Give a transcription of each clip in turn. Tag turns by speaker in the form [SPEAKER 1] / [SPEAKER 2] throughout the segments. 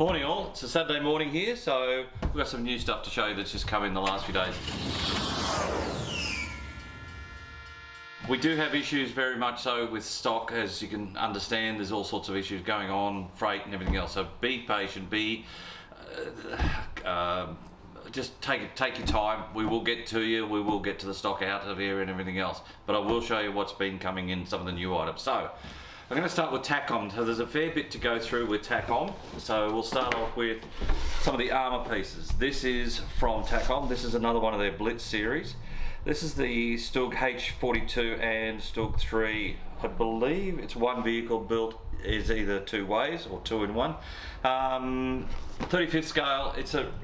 [SPEAKER 1] Morning all, it's a Saturday morning here, so we've got some new stuff to show you that's just come in the last few days. We do have issues very much so with stock, as you can understand. There's all sorts of issues going on, freight and everything else, so be patient, just take your time. We will get to you, we will get to the stock out of here and everything else, but I will show you what's been coming in, some of the new items. So I'm going to start with Takom. So there's a fair bit to go through with Takom. So we'll start off with some of the armour pieces. This is from Takom. This is another one of their Blitz series. This is the Stug H42 and Stug 3. I believe it's one vehicle built is either two ways or two in one. 35th scale.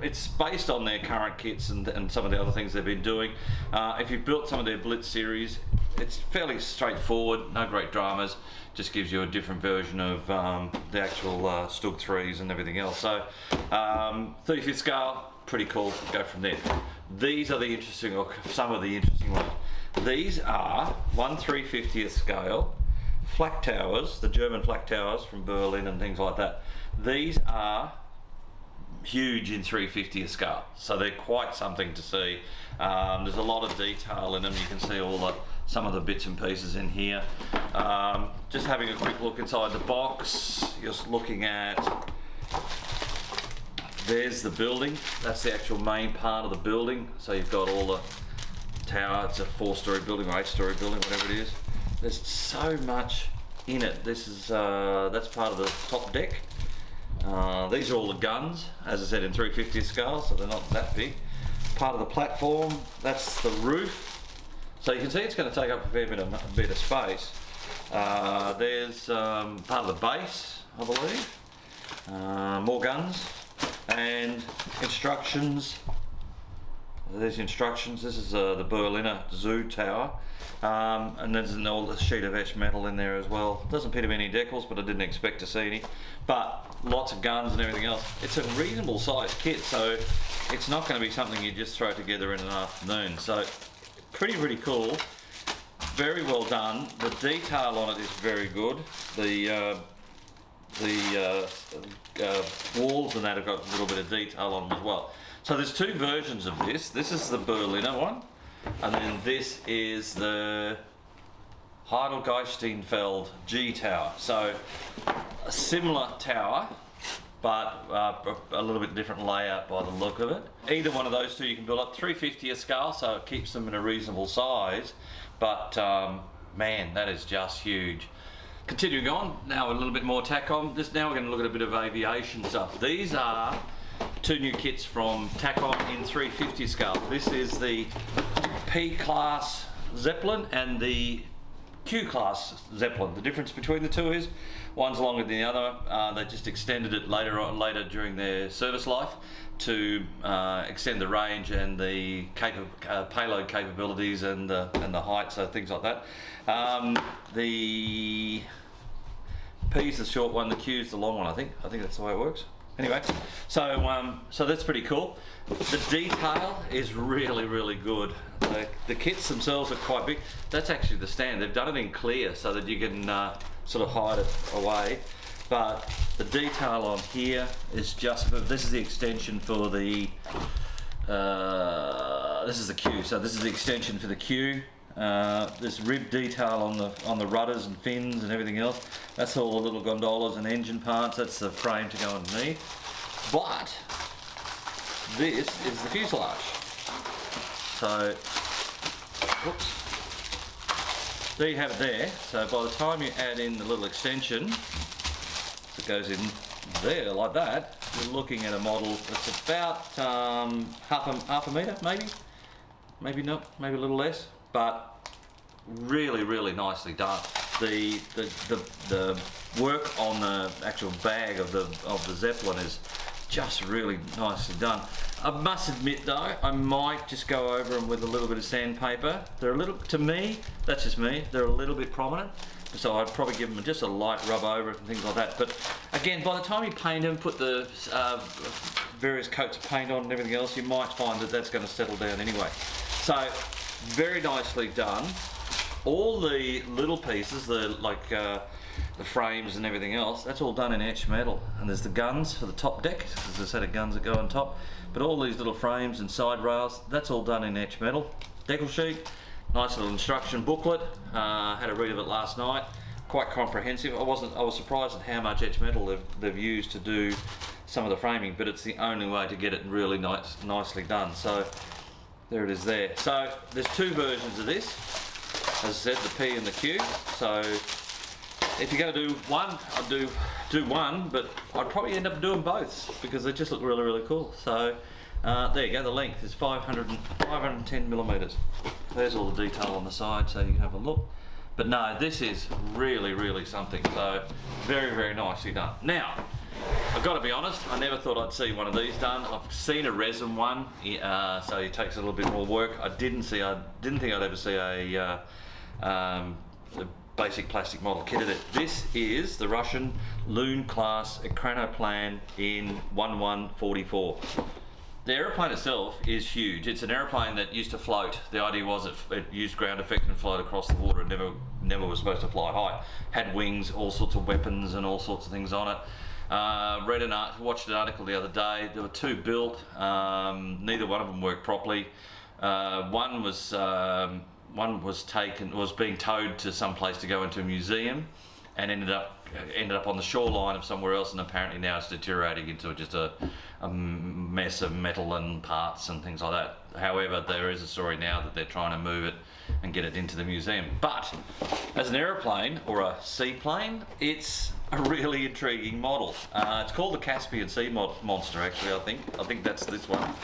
[SPEAKER 1] It's based on their current kits and some of the other things they've been doing. If you've built some of their Blitz series, it's fairly straightforward, no great dramas. Just gives you a different version of the actual Stug 3s and everything else. So 35th scale, pretty cool. Go from there. These are the interesting, or some of the interesting ones. These are 1/350th scale Flak towers, the German Flak towers from Berlin and things like that. These are huge in 3/50th scale, so they're quite something to see. There's a lot of detail in them. You can see some of the bits and pieces in here. Just having a quick look inside the box, just looking at, there's the building. That's the actual main part of the building. So you've got all the tower. It's a 4-story building or 8-story building, whatever it is. There's so much in it. This is that's part of the top deck. These are all the guns, as I said, in 3/50th scale, so they're not that big. Part of the platform, that's the roof. So you can see it's going to take up a fair bit of space. There's part of the base, I believe. More guns and instructions. There's instructions. This is the Berliner Zoo Tower. And there's an old sheet of etched metal in there as well. Doesn't appear to be any decals, but I didn't expect to see any. But lots of guns and everything else. It's a reasonable sized kit, so it's not going to be something you just throw together in an afternoon. So pretty cool. Very well done. The detail on it is very good. The walls and that have got a little bit of detail on them as well. So there's two versions of this. This is the Berliner one, and then this is the Heidelgeisteinfeld G Tower. So a similar tower, but a little bit different layout by the look of it. Either one of those two you can build up. 3/50th scale, so it keeps them in a reasonable size, but man, that is just huge. Continuing on, now a little bit more Takom. Now we're going to look at a bit of aviation stuff. These are two new kits from Takom in 3/50th scale. This is the P-class Zeppelin and the Q-class Zeppelin. The difference between the two is one's longer than the other. They just extended it later during their service life to extend the range and the payload capabilities and the height, so things like that. The P's the short one, the Q's the long one. I think that's the way it works. Anyway, so that's pretty cool. The detail is really good. The kits themselves are quite big. That's actually the stand. They've done it in clear so that you can sort of hide it away. But the detail on here is just, this is the extension for the, this is the Q. So this is the extension for the Q. There's rib detail on the rudders and fins and everything else. That's all the little gondolas and engine parts. That's the frame to go underneath. But this is the fuselage. So, whoops. There you have it there. So by the time you add in the little extension that goes in there like that, you're looking at a model that's about half a metre, maybe not, maybe a little less. But really nicely done. The work on the actual bag of the Zeppelin is just really nicely done. I must admit though, I might just go over them with a little bit of sandpaper. They're a little, to me, that's just me, they're a little bit prominent. So I'd probably give them just a light rub over it and things like that. But again, by the time you paint them, put the various coats of paint on and everything else, you might find that that's going to settle down anyway. So very nicely done. All the little pieces, the frames and everything else, that's all done in etched metal. And there's the guns for the top deck, there's a set of guns that go on top, but all these little frames and side rails, that's all done in etched metal. Decal sheet, nice little instruction booklet, had a read of it last night, quite comprehensive. I was surprised at how much etched metal they've used to do some of the framing, but it's the only way to get it really nicely done. So there it is there. So there's two versions of this, as I said, the P and the Q. So if you're going to do one, I'd do one, but I'd probably end up doing both because they just look really, really cool. So there you go, the length is 510 millimeters. There's all the detail on the side so you can have a look. But no, this is really, really something. So very, very nicely done. Now, I've got to be honest, I never thought I'd see one of these done. I've seen a resin one, so it takes a little bit more work. I didn't think I'd ever see a basic plastic model kitted it. This is the Russian Loon class Ekranoplan in 1144. The aeroplane itself is huge. It's an aeroplane that used to float. The idea was it used ground effect and float across the water. It never was supposed to fly high. Had wings, all sorts of weapons and all sorts of things on it. Watched an article the other day. There were two built. Neither one of them worked properly. One was being towed to some place to go into a museum, and ended up on the shoreline of somewhere else, and apparently now it's deteriorating into just a mess of metal and parts and things like that. However, there is a story now that they're trying to move it and get it into the museum. But as an aeroplane or a seaplane, it's a really intriguing model. It's called the Caspian Sea Monster, actually. I think that's this one.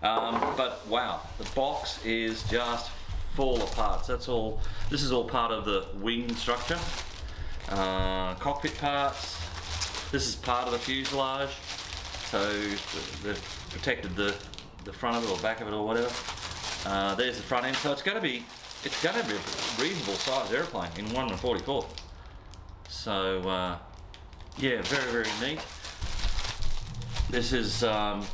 [SPEAKER 1] But wow, the box is just full of parts. This is all part of the wing structure. Cockpit parts. This is part of the fuselage. So they've protected the front of it or back of it or whatever. There's the front end. So it's going to be a reasonable size airplane in 1/44. So yeah, very, very neat. This is part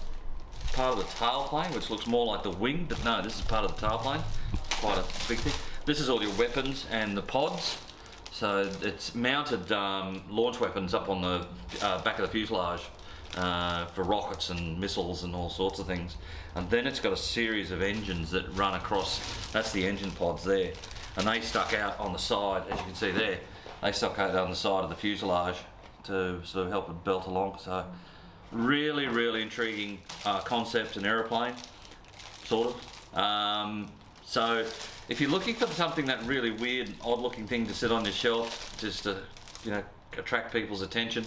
[SPEAKER 1] of the tailplane, which looks more like the wing, but no, this is part of the tailplane. Quite a big thing. This is all your weapons and the pods. So it's mounted launch weapons up on the back of the fuselage for rockets and missiles and all sorts of things. And then it's got a series of engines that run across. That's the engine pods there, and they stuck out on the side, as you can see there. They stuck out on the side of the fuselage to sort of help it belt along. So really, really intriguing concept and aeroplane, sort of. So if you're looking for something, that really weird, odd-looking thing to sit on your shelf, just to, attract people's attention,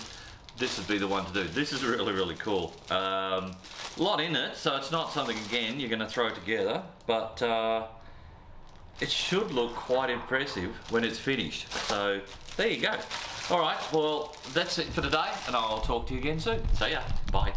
[SPEAKER 1] this would be the one to do. This is really, really cool. A lot in it, so it's not something, again, you're going to throw together, but it should look quite impressive when it's finished. So there you go. All right, well, that's it for today, and I'll talk to you again soon. See ya. Bye.